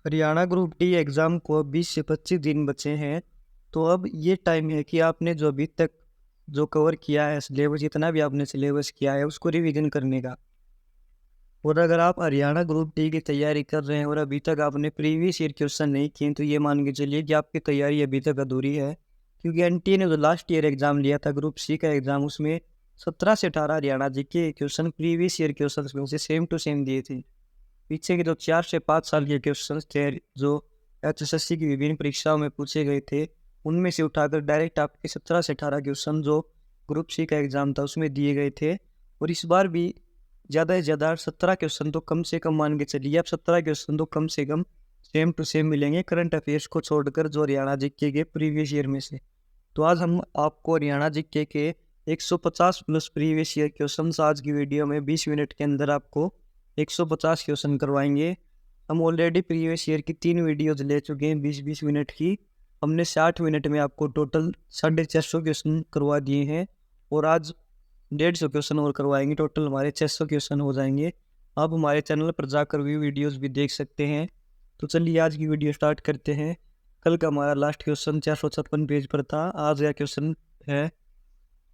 Haryana group D exam को 20 से 25 दिन बचे हैं। तो अब ये टाइम है कि आपने जो अभी तक जो कवर किया है सिलेबस, जितना भी आपने सिलेबस किया है उसको रिवीजन करने का। और अगर आप हरियाणा ग्रुप डी की तैयारी कर रहे हैं और अभी तक आपने प्रीवियस ईयर क्वेश्चन नहीं किए, तो ये मान के चलिए कि आपकी तैयारी अभी तक अधूरी है। क्योंकि एनटीए ने जो लास्ट ईयर एग्ज़ाम लिया था ग्रुप सी का एग्ज़ाम, उसमें 17 से 18 Haryana GK question previous year question में से सेम टू सेम दिए थे। पीछे के जो 4 से 5 साल के क्वेश्चंस थे जो एचएसएससी की विभिन्न परीक्षाओं में पूछे गए थे, उनमें से उठाकर डायरेक्ट आपके 17 से 18 क्वेश्चन जो ग्रुप सी का एग्ज़ाम था उसमें दिए गए थे। और इस बार भी ज़्यादा से ज़्यादा 17 क्वेश्चन तो कम से कम मान के चलिए, अब 17 क्वेश्चन तो कम से कम सेम टू सेम मिलेंगे करंट अफेयर्स को छोड़कर, जो हरियाणा जीके के प्रीवियस ईयर में से। तो आज हम आपको हरियाणा जीके के 150 प्लस प्रीवियस ईयर क्वेश्चन आज की वीडियो में 20 मिनट के अंदर आपको 150 क्वेश्चन करवाएंगे। हम ऑलरेडी प्रीवियस ईयर की 3 वीडियोज ले चुके हैं 20-20 मिनट की। हमने 60 मिनट में आपको टोटल 650 क्वेश्चन करवा दिए हैं और आज 150 क्वेश्चन और करवाएंगे। टोटल हमारे 600 क्वेश्चन हो जाएंगे। आप हमारे चैनल पर जाकर भी वीडियोस भी देख सकते हैं। तो चलिए आज की वीडियो स्टार्ट करते हैं। कल का हमारा लास्ट क्वेश्चन 456 पेज पर था। आज का क्वेश्चन है,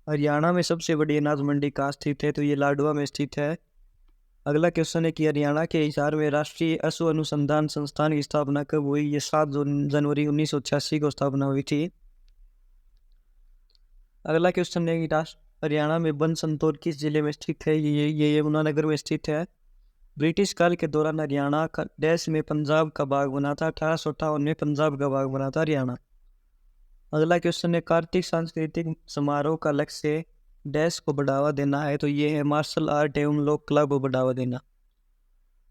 हरियाणा में सबसे बड़ी अनाज मंडी कहाँ स्थित है? तो ये लाडवा में स्थित है। अगला क्वेश्चन है कि हरियाणा के हिसार में राष्ट्रीय अश्व अनुसंधान संस्थान की स्थापना कब हुई? ये 7 जनवरी 1986 को स्थापना हुई थी। अगला क्वेश्चन है कि हरियाणा में बन संतोर किस जिले में स्थित है? ये यमुनानगर में स्थित है। ब्रिटिश काल के दौरान हरियाणा का डैश में पंजाब का भाग बना था। 1858 में पंजाब का भाग बना था हरियाणा। अगला क्वेश्चन है, कार्तिक सांस्कृतिक समारोह का लक्ष्य डैश को बढ़ावा देना है? तो ये है मार्शल आर्ट एवं लोक कला को बढ़ावा देना।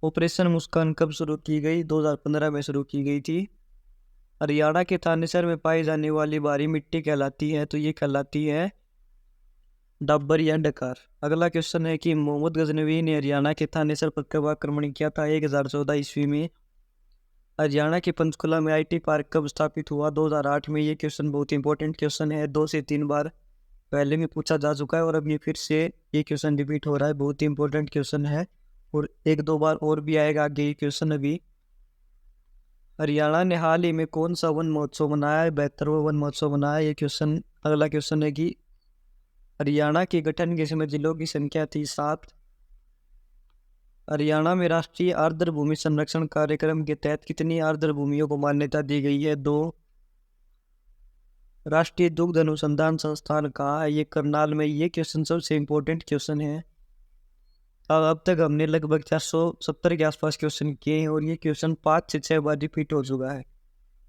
ऑपरेशन मुस्कान कब शुरू की गई? 2015 में शुरू की गई थी। हरियाणा के थानेसर में पाई जाने वाली भारी मिट्टी कहलाती है? तो ये कहलाती है डाबर या डकार। अगला क्वेश्चन है कि मोहम्मद गजनवी ने हरियाणा के थानेसर पर कब आक्रमण किया था? 1014 ईस्वी में। हरियाणा के पंचकुला में आईटी पार्क कब स्थापित हुआ? 2008 में। ये क्वेश्चन बहुत इंपॉर्टेंट क्वेश्चन है, 2 से 3 बार पहले में पूछा जा चुका है और अब ये फिर से ये क्वेश्चन रिपीट हो रहा है। बहुत ही इंपॉर्टेंट क्वेश्चन है और 1-2 बार और भी आएगा आगे ये क्वेश्चन। अभी हरियाणा ने हाल ही में कौन सा वन महोत्सव मनाया है? 72वां वन महोत्सव मनाया है ये क्वेश्चन। अगला क्वेश्चन है कि हरियाणा के गठन के समय जिलों की संख्या थी 7। हरियाणा में राष्ट्रीय आर्द्र भूमि संरक्षण कार्यक्रम के तहत कितनी आर्द्र भूमियों को मान्यता दी गई है? 2। राष्ट्रीय दुग्ध अनुसंधान संस्थान कहाँ है? ये करनाल में। ये क्वेश्चन सबसे इम्पोर्टेंट क्वेश्चन है। अब तक हमने लगभग 470 के आसपास क्वेश्चन किए हैं और ये क्वेश्चन 5 से 6 बार रिपीट हो चुका है।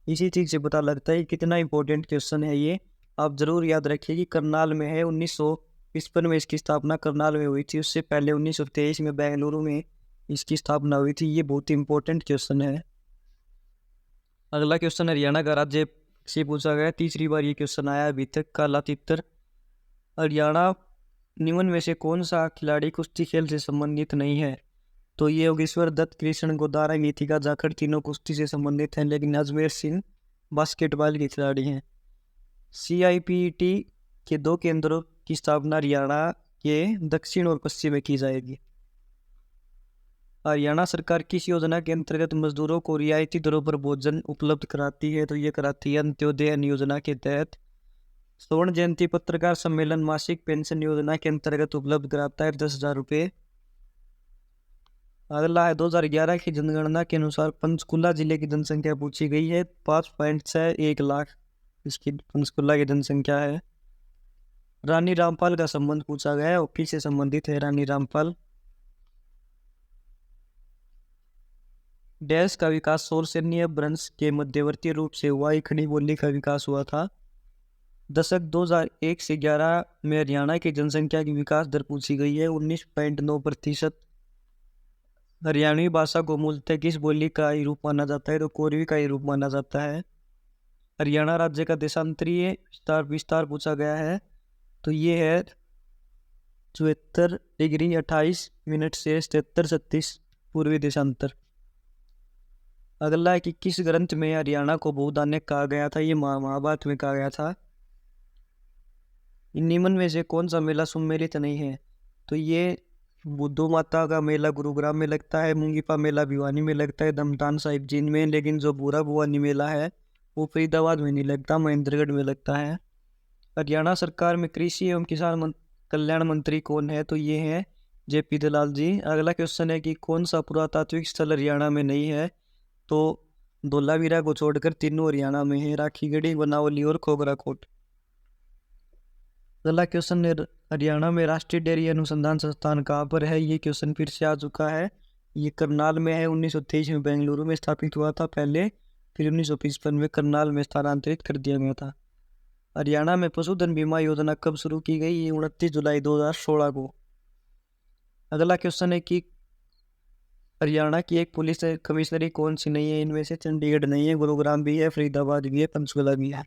इसी चीज़ से पता लगता है कितना इंपॉर्टेंट क्वेश्चन है ये। आप ज़रूर याद रखिए कि करनाल में है। 1955 में इसकी स्थापना करनाल में हुई थी। उससे पहले 1923 में बेंगलुरु में इसकी स्थापना हुई थी। ये बहुत इंपॉर्टेंट क्वेश्चन है। अगला क्वेश्चन हरियाणा का राज्य से पूछा गया, तीसरी बार ये क्वेश्चन आया अभी तक। काला तितर। हरियाणा निम्न में से कौन सा खिलाड़ी कुश्ती खेल से संबंधित नहीं है? तो ये योगेश्वर दत्त, कृष्ण गोदारा, गीतिका जाखड़ तीनों कुश्ती से संबंधित हैं, लेकिन अजमेर सिंह बास्केटबॉल के खिलाड़ी हैं। CIPET के 2 केंद्रों की स्थापना हरियाणा के दक्षिण और पश्चिम में की जाएगी। हरियाणा सरकार किस योजना के अंतर्गत मजदूरों को रियायती दरों पर भोजन उपलब्ध कराती है? तो ये कराती है अंत्योदय योजना के तहत। स्वर्ण जयंती पत्रकार सम्मेलन मासिक पेंशन योजना के अंतर्गत उपलब्ध कराता है 10,000 रुपये। अगला है 2011 की जनगणना के अनुसार पंचकुला जिले की जनसंख्या पूछी गई है। 5.61 लाख इसकी पंचकुला की जनसंख्या है। रानी रामपाल का संबंध पूछा गया है। हॉकी से संबंधित है रानी रामपाल। डैश का विकास शोरसेनीय वंश के मध्यवर्ती रूप से हुआ। ही खड़ी बोली का विकास हुआ था। दशक 2001 से 11 में हरियाणा की जनसंख्या की विकास दर पूछी गई है 19.9%। हरियाणवी भाषा को मूलतः किस बोली का ही रूप माना जाता है? तो कोरवी का ही रूप माना जाता है। हरियाणा राज्य का देशांतरीय विस्तार पूछा गया है। तो ये है 74 डिग्री 28 मिनट से 73-36 पूर्वी देशांतर। अगला है कि किस ग्रंथ में हरियाणा को भूदान्य कहा गया था? ये महाभारत में कहा गया था। निम्न में से कौन सा मेला सम्मिलित नहीं है? तो ये बुद्धू माता का मेला गुरुग्राम में लगता है, मुंगीपा मेला भिवानी में लगता है, दमतान साहिब जींद में, लेकिन जो बूरा भुवानी मेला है वो फरीदाबाद में नहीं लगता, महेंद्रगढ़ में लगता है। हरियाणा सरकार में कृषि एवं कल्याण मंत्री कौन है? तो ये है जेपी दलाल जी। अगला क्वेश्चन है कि कौन सा पुरातात्विक स्थल हरियाणा में नहीं है? तो धोलावीरा को छोड़कर तीनों हरियाणा में है, राखीगढ़ी, बनावली और खोगरा कोट। अगला क्वेश्चन है हरियाणा में राष्ट्रीय डेयरी अनुसंधान संस्थान कहाँ पर है? ये क्वेश्चन फिर से आ चुका है। ये करनाल में है। 1923 में बेंगलुरु में स्थापित हुआ था पहले, फिर 1955 में करनाल में स्थानांतरित कर दिया गया था। हरियाणा में पशुधन बीमा योजना कब शुरू की गई? ये 29 जुलाई 2016 को। अगला क्वेश्चन है कि हरियाणा की एक पुलिस कमिश्नरी कौन सी नहीं है? इनमें से चंडीगढ़ नहीं है, गुरुग्राम भी है, फरीदाबाद भी है, पंचकुला भी है।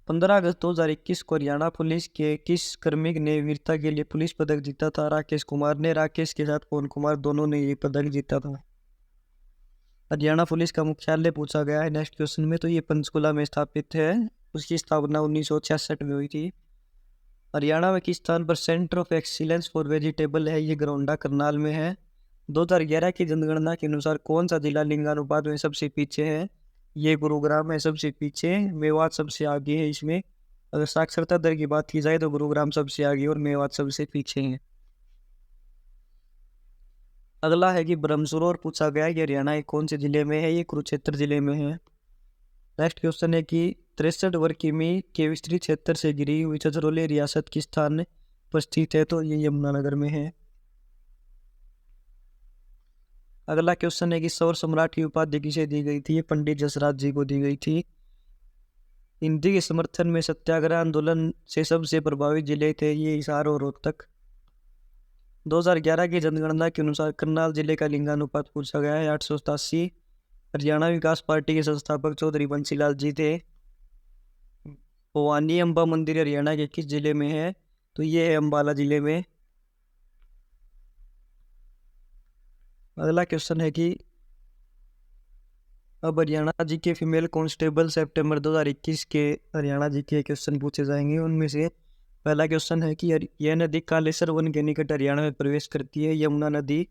15 अगस्त 2021 को हरियाणा पुलिस के किस कर्मी ने वीरता के लिए पुलिस पदक जीता था? राकेश कुमार ने। राकेश के साथ पवन कुमार दोनों ने ये पदक जीता था। हरियाणा पुलिस का मुख्यालय पूछा गया है नेक्स्ट क्वेश्चन में, तो ये पंचकुला में स्थापित है। उसकी स्थापना 1966 में हुई थी। हरियाणा में किस स्थान पर centre of excellence for vegetable है? ये गरौंडा करनाल में है। 2011 की जनगणना के अनुसार कौन सा जिला लिंगानुपात में सबसे पीछे है? ये गुरुग्राम है सबसे पीछे, मेवात सबसे आगे है इसमें। अगर साक्षरता दर की बात की जाए तो गुरुग्राम सबसे आगे और मेवात सबसे पीछे है। अगला है कि ब्रह्मसरोवर पूछा गया है कि हरियाणा के कौन से जिले में है? ये कुरुक्षेत्र जिले में है। नेक्स्ट क्वेश्चन है कि 63 वर्ग किमी के विस्तृत क्षेत्र से घिरी हुई छछरौली रियासत किस स्थान पर स्थित है? तो ये यमुनानगर में है। अगला क्वेश्चन है कि सौर सम्राट की उपाधि किसे दी गई थी? ये पंडित जसराज जी को दी गई थी। हिंदी के समर्थन में सत्याग्रह आंदोलन से सबसे प्रभावित जिले थे, ये हिसार और रोहतक। 2011 की जनगणना के अनुसार करनाल जिले का लिंगानुपात पूछा गया है 887। हरियाणा विकास पार्टी के संस्थापक चौधरी बंसीलाल जी थे। भवानी अम्बा मंदिर हरियाणा के किस जिले में है? तो ये है अम्बाला जिले में। अगला क्वेश्चन है कि अब हरियाणा जी के फीमेल कांस्टेबल सितंबर 2021 के हरियाणा जी के क्वेश्चन पूछे जाएंगे। उनमें से पहला क्वेश्चन है कि यह नदी कालेसर वन के निकट हरियाणा में प्रवेश करती है। यमुना नदी।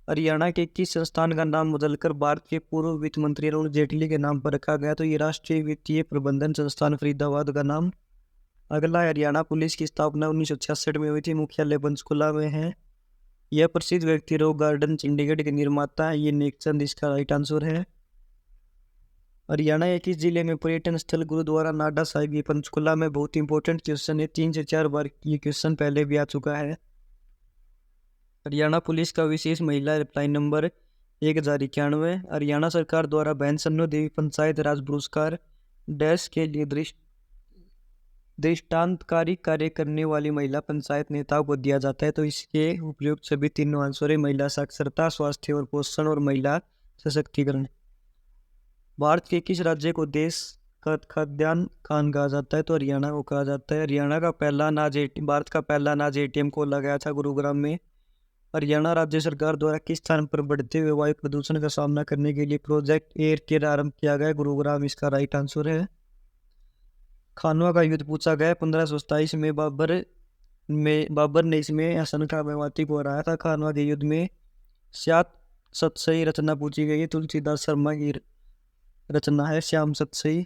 हरियाणा के किस संस्थान का नाम बदलकर भारत के पूर्व वित्त मंत्री अरुण जेटली के नाम पर रखा गया? तो ये राष्ट्रीय वित्तीय प्रबंधन संस्थान फरीदाबाद का नाम। अगला हरियाणा पुलिस की स्थापना 1966 में हुई थी, मुख्यालय पंचकुला में है। यह प्रसिद्ध व्यक्ति रॉक गार्डन चंडीगढ़ के निर्माता है, ये नेकचंद इसका राइट आंसर है। हरियाणा के किस जिले में पर्यटन स्थल गुरुद्वारा नाडा साहिब? ये पंचकुला में। बहुत इंपॉर्टेंट क्वेश्चन है, 3 से 4 बार ये क्वेश्चन पहले भी आ चुका है। हरियाणा पुलिस का विशेष महिला हेल्पलाइन नंबर 1091। हरियाणा सरकार द्वारा बहन सन्नो देवी पंचायत राज पुरस्कार डैश के लिए दृष्टांतकारी कार्य करने वाली महिला पंचायत नेताओं को दिया जाता है। तो इसके उपयुक्त सभी तीनों आंसर है महिला साक्षरता, स्वास्थ्य और पोषण और महिला सशक्तिकरण। भारत के किस राज्य को देश का खाद्यान्न खान कहा जाता है? तो हरियाणा को कहा जाता है। हरियाणा का पहला अनाज भारत का पहला अनाज एटीएम खोला गया था गुरुग्राम में। हरियाणा राज्य सरकार द्वारा किस स्थान पर बढ़ते हुए वायु प्रदूषण का सामना करने के लिए प्रोजेक्ट एयर केयर आरंभ किया गया? गुरुग्राम इसका राइट आंसर है। खानवा का युद्ध पूछा गया 1527 में। बाबर ने इसमें हसन खां मेवाती को हराया था। खानवा के युद्ध में श्याम सतसई रचना पूछी गई है, तुलसीदास शर्मा की रचना है श्याम सतसई।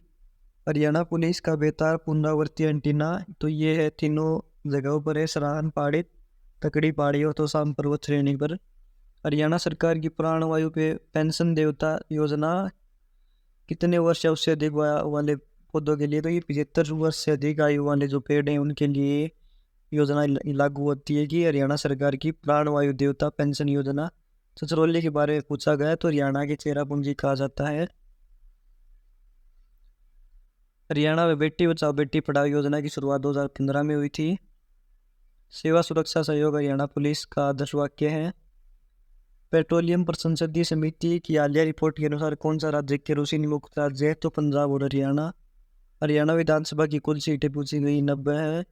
हरियाणा पुलिस का बेतार पुनरावर्ती एंटीना, तो ये है तीनों जगहों पर है, सराहन पहाड़ी, तकड़ी पहाड़ी और तोशाम पर्वत श्रेणी पर। हरियाणा सरकार की प्राणवायु पे पेंशन देवता योजना कितने वर्ष या उससे अधिक वाले पौधों के लिए? तो ये 75 वर्ष से अधिक आयु वाले जो पेड़ हैं उनके लिए योजना लागू होती है कि हरियाणा सरकार की प्राणवायु देवता पेंशन योजना। छछरौली के बारे में पूछा गया तो हरियाणा की चेरापूंजी कहा जाता है। हरियाणा में बेटी बचाओ बेटी पढ़ाओ योजना की शुरुआत 2015 में हुई थी। सेवा सुरक्षा सहयोग हरियाणा पुलिस का आदर्श वाक्य है। पेट्रोलियम पर संसदीय समिति की हालिया रिपोर्ट के अनुसार कौन सा राज्य केरोसिन मुक्त राज्य है? तो पंजाब और हरियाणा। हरियाणा विधानसभा की कुल सीटें पूछी गई 90 है।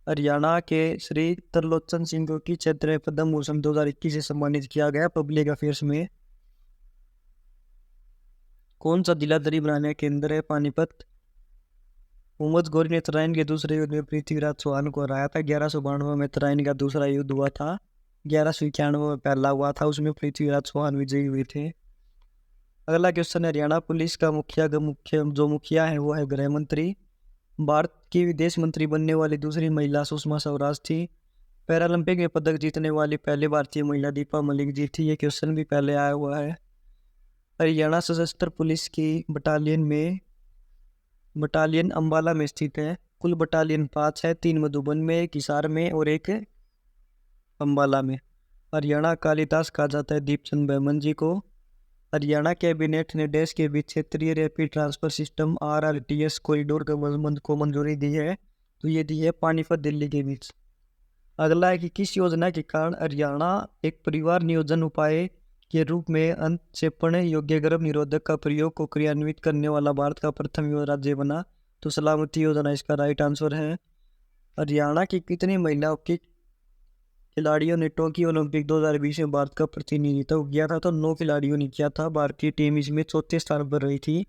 हरियाणा के श्री तरलोचन सिंह को की क्षेत्र पद्म भूषण 2021 से सम्मानित किया गया पब्लिक अफेयर्स में। कौन सा जिला दरी बनाने का केंद्र है? पानीपत। उमस गौरी ने तराइन के दूसरे युद्ध में पृथ्वीराज चौहान को हराया था। 1192 में तराइन का दूसरा युद्ध हुआ था। 1191 में पहला हुआ था, उसमें पृथ्वीराज चौहान विजयी हुए थे। अगला क्वेश्चन है हरियाणा पुलिस का जो मुखिया है वो है गृह मंत्री। भारत की विदेश मंत्री बनने वाली दूसरी महिला सुषमा स्वराज थी। पैरालंपिक में पदक जीतने वाली पहली भारतीय महिला दीपा मलिक जी थी। ये क्वेश्चन भी पहले आया हुआ है। हरियाणा सशस्त्र पुलिस की बटालियन अंबाला में स्थित है। कुल बटालियन 5 है, 3 मधुबन में, 1 हिसार में और 1 अंबाला में। हरियाणा कालिदास कहा जाता है दीपचंद बैमन जी को। हरियाणा कैबिनेट ने देश के बीच क्षेत्रीय rapid transfer system RRTS corridor को मंजूरी दी है। तो ये दी है पानीपत दिल्ली के बीच। अगला है कि किस योजना के कारण हरियाणा एक परिवार नियोजन उपाय के रूप में अंतक्षेपण योग्य गर्भ निरोधक का प्रयोग को क्रियान्वित करने वाला भारत का प्रथम राज्य बना। तो सलामती योजना इसका राइट आंसर है। हरियाणा की कितनी महिला हॉकी खिलाड़ियों ने टोक्यो ओलंपिक 2020 में भारत का प्रतिनिधित्व किया था? तो 9 खिलाड़ियों ने किया था। भारतीय टीम इसमें चौथे स्थान पर रही थी।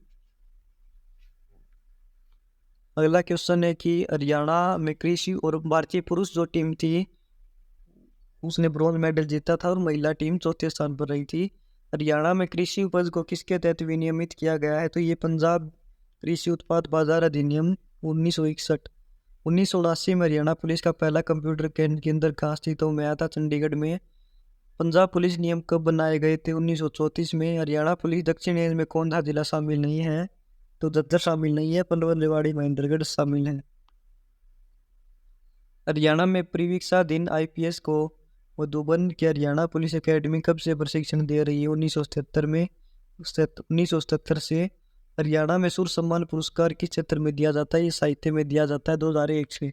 अगला क्वेश्चन है कि हरियाणा में कृषि और भारतीय पुरुष जो टीम थी उसने ब्रॉन्ज मेडल जीता था और महिला टीम चौथे स्थान पर रही थी। हरियाणा में कृषि उपज को किसके तहत विनियमित किया गया है? तो ये पंजाब कृषि उत्पाद बाजार अधिनियम 1961। 1979 में हरियाणा पुलिस का पहला कंप्यूटर केंद्र कहाँ स्थित में आया था? चंडीगढ़ में। पंजाब पुलिस नियम कब बनाए गए थे? 1934 में। हरियाणा पुलिस दक्षिण एशिया में कौन सा जिला शामिल नहीं है? तो झज्जर शामिल नहीं है, पलवल, रेवाड़ी, महेंद्रगढ़ शामिल है। हरियाणा में परिवीक्षा दिन IPS को मधुबन की हरियाणा पुलिस एकेडमी कब से प्रशिक्षण दे रही है? 1977 में। 1977 से। हरियाणा में सूर्य सम्मान पुरस्कार किस क्षेत्र में दिया जाता है? ये साहित्य में दिया जाता है 2001 से।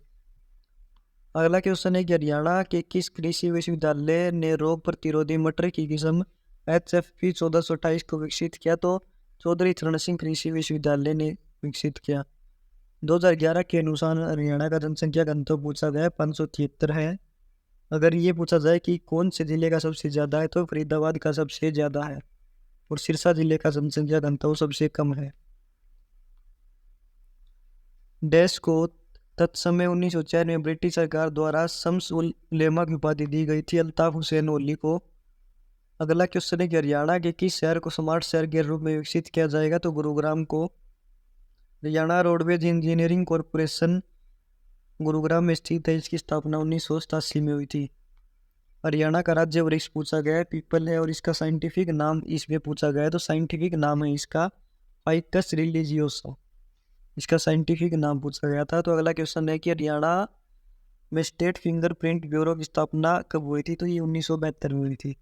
अगला क्वेश्चन है कि हरियाणा के किस कृषि विश्वविद्यालय ने रोग प्रतिरोधी मटर की किस्म HFP 1428 को विकसित किया? तो चौधरी चरण सिंह कृषि विश्वविद्यालय ने विकसित किया। 2011 के अनुसार हरियाणा का जनसंख्या घनत्व पूछा गया 573 है। अगर ये पूछा जाए कि कौन से जिले का सबसे ज़्यादा है तो फरीदाबाद का सबसे ज़्यादा है और सिरसा जिले का जनसंख्या घनत्व सबसे कम है। देश को तत्समय 1904 में ब्रिटिश सरकार द्वारा शम्स उल उलेमा की उपाधि दी गई थी अल्ताफ हुसैन ओली को। अगला क्वेश्चन है कि हरियाणा के किस शहर को स्मार्ट शहर के रूप में विकसित किया जाएगा? तो गुरुग्राम को। Haryana roadways engineering corporation Gurugram में स्थित है। इसकी स्थापना 1987 में हुई थी। हरियाणा का राज्य वृक्ष पूछा गया है पीपल है और इसका साइंटिफिक नाम इसमें पूछा गया है। तो साइंटिफिक नाम है इसका फाइकस रिलीजियोसा। इसका साइंटिफिक नाम पूछा गया था। तो अगला क्वेश्चन है कि हरियाणा में स्टेट फिंगरप्रिंट ब्यूरो की स्थापना कब हुई थी? तो ये 1972 में हुई थी।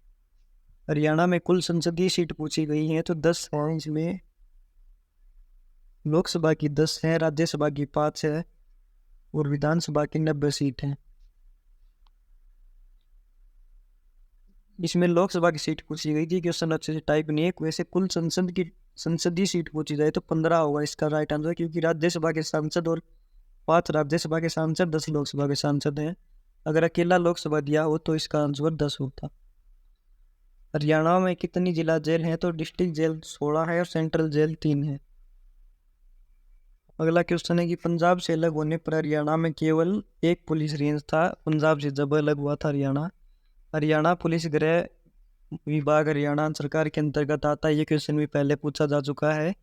हरियाणा में कुल संसदीय सीट पूछी गई हैं तो 10 हैं। इसमें लोकसभा की 10 है, राज्यसभा की 5 है और विधानसभा की 90 सीट हैं। इसमें लोकसभा की सीट पूछी गई थी। क्वेश्चन अच्छे से टाइप नहीं है। वैसे कुल संसदीय सीट पूछी जाए तो 15 होगा इसका राइट आंसर, क्योंकि राज्यसभा के सांसद और 5 राज्यसभा के सांसद, 10 लोकसभा के सांसद हैं। अगर अकेला लोकसभा दिया हो तो इसका आंसर 10 होता। हरियाणा में कितनी जिला जेल हैं? तो डिस्ट्रिक्ट जेल 16 है और सेंट्रल जेल 3 है। अगला क्वेश्चन है कि पंजाब से अलग होने पर हरियाणा में केवल एक पुलिस रेंज था। पंजाब से जब अलग हुआ था हरियाणा। हरियाणा पुलिस गृह विभाग हरियाणा सरकार के अंतर्गत आता है। ये क्वेश्चन भी पहले पूछा जा चुका है।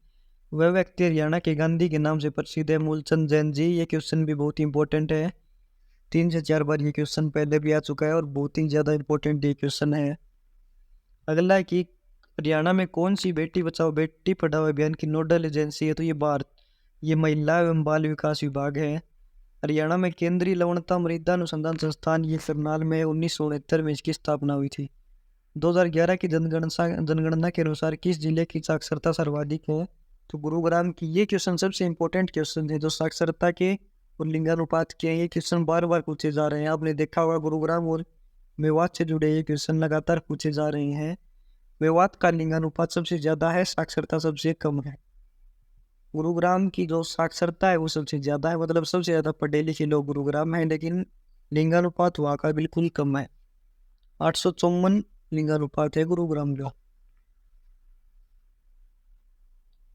वह व्यक्ति हरियाणा के गांधी के नाम से प्रसिद्ध है मूलचंद जैन जी। ये क्वेश्चन भी बहुत इंपॉर्टेंट है। 3 से 4 बार ये क्वेश्चन पहले भी आ चुका है और बहुत ही ज़्यादा इंपॉर्टेंट ये क्वेश्चन है। अगला है कि हरियाणा में कौन सी बेटी बचाओ बेटी पढ़ाओ अभियान की नोडल एजेंसी है? तो ये महिला एवं बाल विकास विभाग है। हरियाणा में केंद्रीय लवणता मृदा अनुसंधान संस्थान ये करनाल में 1969 में इसकी स्थापना हुई थी। 2011 की जनगणना के अनुसार किस जिले की साक्षरता सर्वाधिक है? तो गुरुग्राम की। ये क्वेश्चन सबसे इंपॉर्टेंट क्वेश्चन है जो साक्षरता के और लिंगानुपात के हैं। ये क्वेश्चन बार बार पूछे जा रहे हैं। आपने देखा होगा गुरुग्राम और मेवात से जुड़े ये क्वेश्चन लगातार पूछे जा रहे हैं। मेवात का लिंगानुपात सबसे ज़्यादा है, साक्षरता सबसे कम है। गुरुग्राम की जो साक्षरता है वो सबसे ज़्यादा है, मतलब सबसे ज़्यादा पढ़े लिखे लोग गुरुग्राम में हैं, लेकिन लिंगानुपात वहाँ का बिल्कुल कम है। 854 लिंगानुपात है गुरुग्राम का।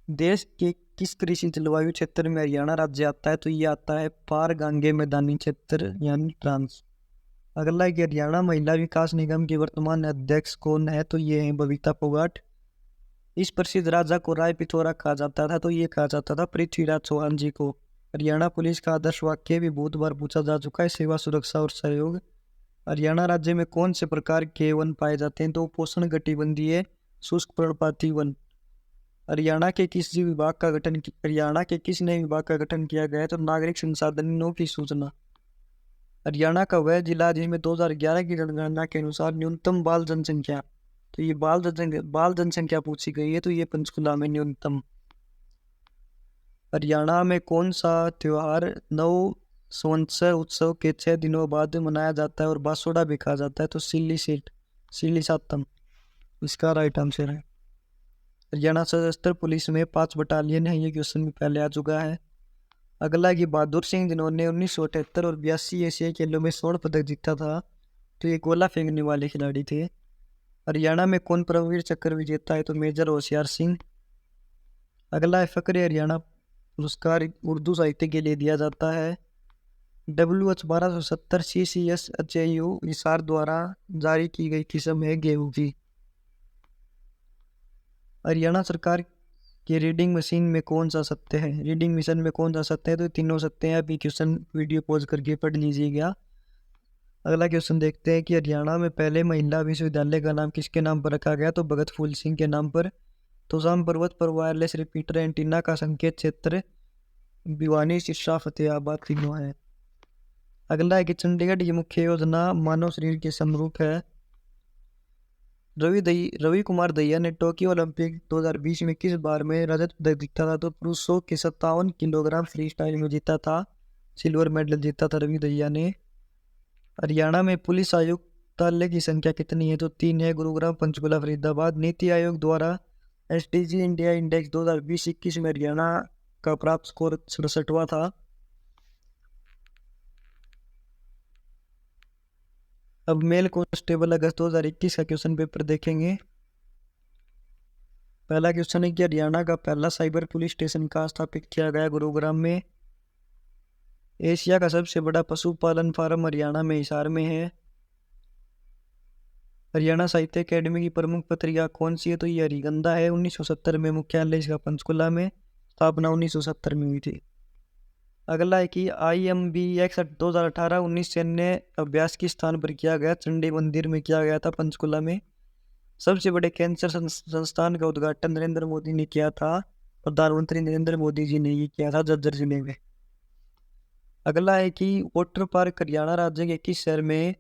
देश के किस कृषि जलवायु क्षेत्र में हरियाणा राज्य आता है? तो ये आता है पार गांगे मैदानी क्षेत्र यानी ट्रांस। अगला है कि हरियाणा महिला विकास निगम की वर्तमान अध्यक्ष कौन है? तो ये है बबीता फोगाट। इस प्रसिद्ध राजा को राय पिथौरा कहा जाता था, तो ये कहा जाता था पृथ्वीराज चौहान जी को। हरियाणा पुलिस का आदर्श वाक्य भी बहुत बार पूछा जा चुका है, सेवा सुरक्षा और सहयोग। हरियाणा राज्य में कौन से प्रकार के वन पाए जाते हैं? तो पोषण कटिबंधीय शुष्क पर्णपाती वन। हरियाणा के किस किस नए विभाग का गठन किया गया है? तो नागरिक संसाधनों की सूचना। हरियाणा का वह जिला जिसमें 2011 की जनगणना के अनुसार न्यूनतम बाल जनसंख्या, तो ये बाल जनसंख्या पूछी गई है, तो ये पंचकुला में न्यूनतम। हरियाणा में कौन सा त्योहार नव संवत्सर उत्सव के 6 दिनों बाद मनाया जाता है और बासोड़ा भी कहा जाता है? तो सिल्ली सातम इसका राइट आंसर है। हरियाणा सशस्त्र पुलिस में 5 बटालियन है, ये क्वेश्चन भी पहले आ चुका है। अगला कि बहादुर सिंह जिन्होंने 1978 और 82 एशियाई खेलों में स्वर्ण पदक जीता था, तो ये गोला फेंकने वाले खिलाड़ी थे। हरियाणा में कौन परमवीर चक्र विजेता है? तो मेजर होशियार सिंह। अगला है फकरे हरियाणा पुरस्कार उर्दू साहित्य के लिए दिया जाता है। WH 1270 CCS HAU निसार द्वारा जारी की गई किस्म है गेहूं की। हरियाणा सरकार के रीडिंग मशीन में कौन सा सत्य है? रीडिंग मिशन में कौन सा सत्य है? तो तीनों सत्य हैं। अभी क्वेश्चन वीडियो पॉज करके पढ़ लीजिएगा। अगला क्वेश्चन देखते हैं कि हरियाणा में पहले महिला विश्वविद्यालय का नाम किसके नाम पर रखा गया? तो भगत फूल सिंह के नाम पर। तोशाम पर्वत पर वायरलेस रिपीटर एंटीना का संकेत क्षेत्र भिवानी, सिरसा, फतेहाबाद तीनों है। अगला है कि चंडीगढ़ की मुख्य योजना मानव शरीर के समरूप है। रवि कुमार दहिया ने टोक्यो ओलंपिक 2020 में किस बार में रजत पदक जीता था? तो पुरुषों के 57 किलोग्राम फ्री स्टाइल में जीता था, सिल्वर मेडल जीता था रवि दहिया ने। हरियाणा में पुलिस आयुक्तालय की संख्या कितनी है? तो 3 है, गुरुग्राम, पंचकुला, फरीदाबाद। नीति आयोग द्वारा SDG इंडिया इंडेक्स 2020-21 में हरियाणा का प्राप्त स्कोर 67वां था। अब मेल कांस्टेबल अगस्त 2021 का क्वेश्चन पेपर देखेंगे। पहला क्वेश्चन है कि हरियाणा का पहला साइबर पुलिस स्टेशन कहाँ स्थापित किया गया? गुरुग्राम में। एशिया का सबसे बड़ा पशुपालन फार्म हरियाणा में हिसार में है। हरियाणा साहित्य अकेडमी की प्रमुख पत्रिका कौन सी है? तो ये हरिगंधा है। 1970 में मुख्यालय इसका पंचकुला में, स्थापना 1970 में हुई थी। अगला है कि IMBX 2018-19 सैन्य अभ्यास किस स्थान पर किया गया? चंडी मंदिर में किया गया था, पंचकुला में। सबसे बड़े कैंसर संस्थान का उद्घाटन नरेंद्र मोदी ने किया था, प्रधानमंत्री नरेंद्र मोदी जी ने ये किया था झज्जर जिले में। अगला है कि वाटर पार्क हरियाणा राज्य के किस शहर में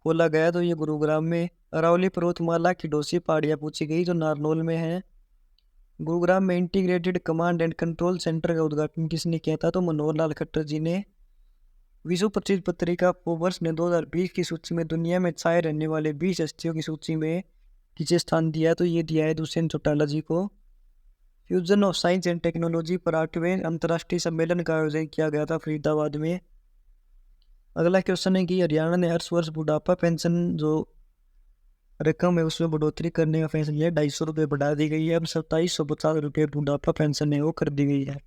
खोला गया? तो ये गुरुग्राम में। अरावली पर्वतमाला की डोसी पहाड़ियाँ पूछी गई, जो नारनौल में है। गुरुग्राम में integrated command and control centre का उद्घाटन किसने किया था? तो मनोहर लाल खट्टर जी ने। विश्व प्रसिद्ध पत्रिका फोर्ब्स ने 2020 की सूची में दुनिया में छाए रहने वाले 20 हस्तियों की सूची में किसे स्थान दिया है? तो ये दिया है दुष्यंत चौटाला जी को। Fusion of science and technology पर 8वें अंतर्राष्ट्रीय सम्मेलन का आयोजन किया गया था फरीदाबाद में। अगला क्वेश्चन है कि हरियाणा ने हर वर्ष बुढ़ापा पेंशन जो रकम है उसमें बढ़ोतरी करने का फैसला लिया। 250 रुपये बढ़ा दी गई है। अब 2750 रुपये बुढ़ापा पेंशन है वो कर दी गई है।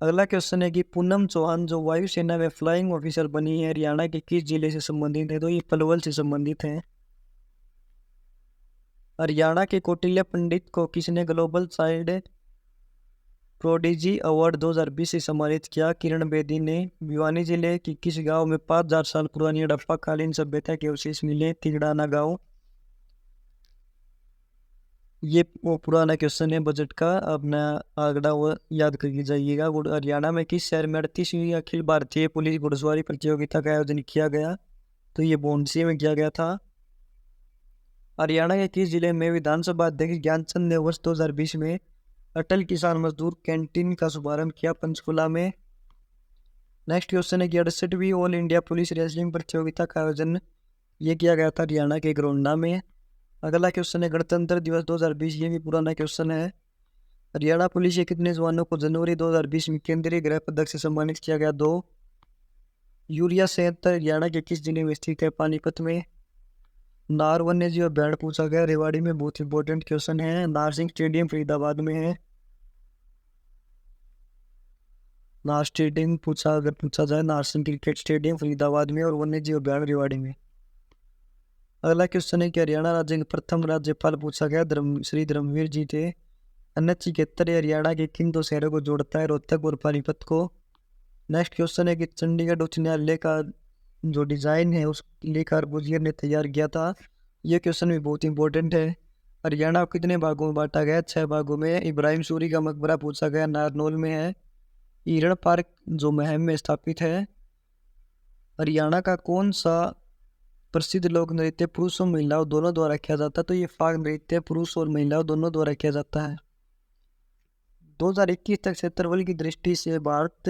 अगला क्वेश्चन है कि पूनम चौहान जो वायुसेना में फ्लाइंग ऑफिसर बनी है, हरियाणा के किस जिले से संबंधित है? तो ये पलवल से संबंधित है। हरियाणा के कौटिल्य पंडित को किसने ग्लोबल चाइल्ड प्रोडिजी अवार्ड 2020 से सम्मानित किया? किरण बेदी ने। भिवानी जिले की किस गांव में 5000 साल पुरानी हड़प्पा कालीन सभ्यता के अवशेष मिले? तिगड़ाना गांव। ये वो पुराना क्वेश्चन है बजट का, अपना आंकड़ा वो याद करके जाइएगा। हरियाणा में किस शहर में 38वीं अखिल भारतीय पुलिस घुड़सवारी प्रतियोगिता का आयोजन किया गया? तो ये बोंडसी में किया गया था। हरियाणा के किस जिले में विधानसभा अध्यक्ष ज्ञानचंद ने वर्ष 2020 में अटल किसान मजदूर कैंटीन का शुभारंभ किया? पंचकुला में। नेक्स्ट क्वेश्चन है कि 68वीं ऑल इंडिया पुलिस रेसलिंग प्रतियोगिता का आयोजन ये किया गया था हरियाणा के गरोंडा में। अगला क्वेश्चन है गणतंत्र दिवस 2020, ये भी पुराना क्वेश्चन है। हरियाणा पुलिस के कितने जवानों को जनवरी 2020 में केंद्रीय गृह पदक से सम्मानित किया गया? 2। यूरिया संयंत्र हरियाणा के किस जिले में स्थित है? पानीपत में। नार वन्य जीव अभ्यारण्य पूछा गया रेवाड़ी में, बहुत इंपॉर्टेंट क्वेश्चन है। नारसिंह स्टेडियम फरीदाबाद में है। नार स्टेडियम अगर पूछा जाए, नारसन क्रिकेट स्टेडियम फरीदाबाद में और वन्य जीव अभ्यारण्य रेवाड़ी में। अगला क्वेश्चन है कि हरियाणा राज्य के प्रथम राज्यपाल पूछा गया, श्री धर्मवीर जी थे। NH-71 हरियाणा के किन दो शहरों को जोड़ता है, रोहतक और पानीपत को। नेक्स्ट क्वेश्चन है कि चंडीगढ़ उच्च न्यायालय का जो डिज़ाइन है उस ले कार्बूजियर ने तैयार किया था। ये क्वेश्चन भी बहुत इंपॉर्टेंट है। हरियाणा को कितने भागों में बांटा गया, 6 भागों में। इब्राहिम सूरी का मकबरा पूछा गया, नारनौल में है। हिरण पार्क जो महम में स्थापित है। हरियाणा का कौन सा प्रसिद्ध लोक नृत्य पुरुषों और महिलाओं दोनों द्वारा किया जाता है, तो ये फाग नृत्य पुरुष और महिलाओं दोनों द्वारा किया जाता है। 2021 तक क्षेत्रफल की दृष्टि से भारत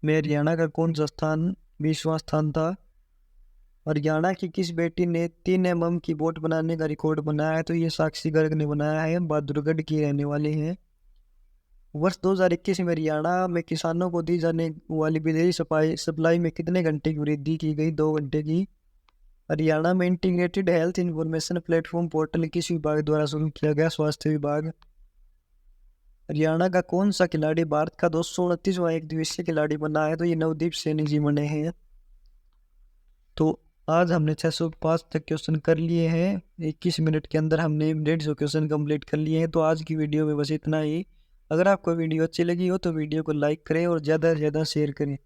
में हरियाणा का कौन सा स्थान 20वां स्थान था। हरियाणा की किस बेटी ने 3 mm की बोट बनाने का रिकॉर्ड बनाया है, तो ये साक्षी गर्ग ने बनाया है, बहादुरगढ़ की रहने वाले हैं। वर्ष 2021 में हरियाणा में किसानों को दी जाने वाली बिजली सप्लाई में कितने घंटे की वृद्धि की गई, 2 घंटे की। हरियाणा में integrated health information platform portal किस विभाग द्वारा शुरू किया गया, स्वास्थ्य विभाग। हरियाणा का कौन सा खिलाड़ी भारत का 229वां एक दिवसीय खिलाड़ी बना है, तो ये नवदीप सैनी जी बने हैं। तो आज हमने 605 तक क्वेश्चन कर लिए हैं। 21 मिनट के अंदर हमने 150 क्वेश्चन कंप्लीट कर लिए हैं। तो आज की वीडियो में बस इतना ही। अगर आपको वीडियो अच्छी लगी हो तो वीडियो को लाइक करें और ज़्यादा से ज़्यादा शेयर करें।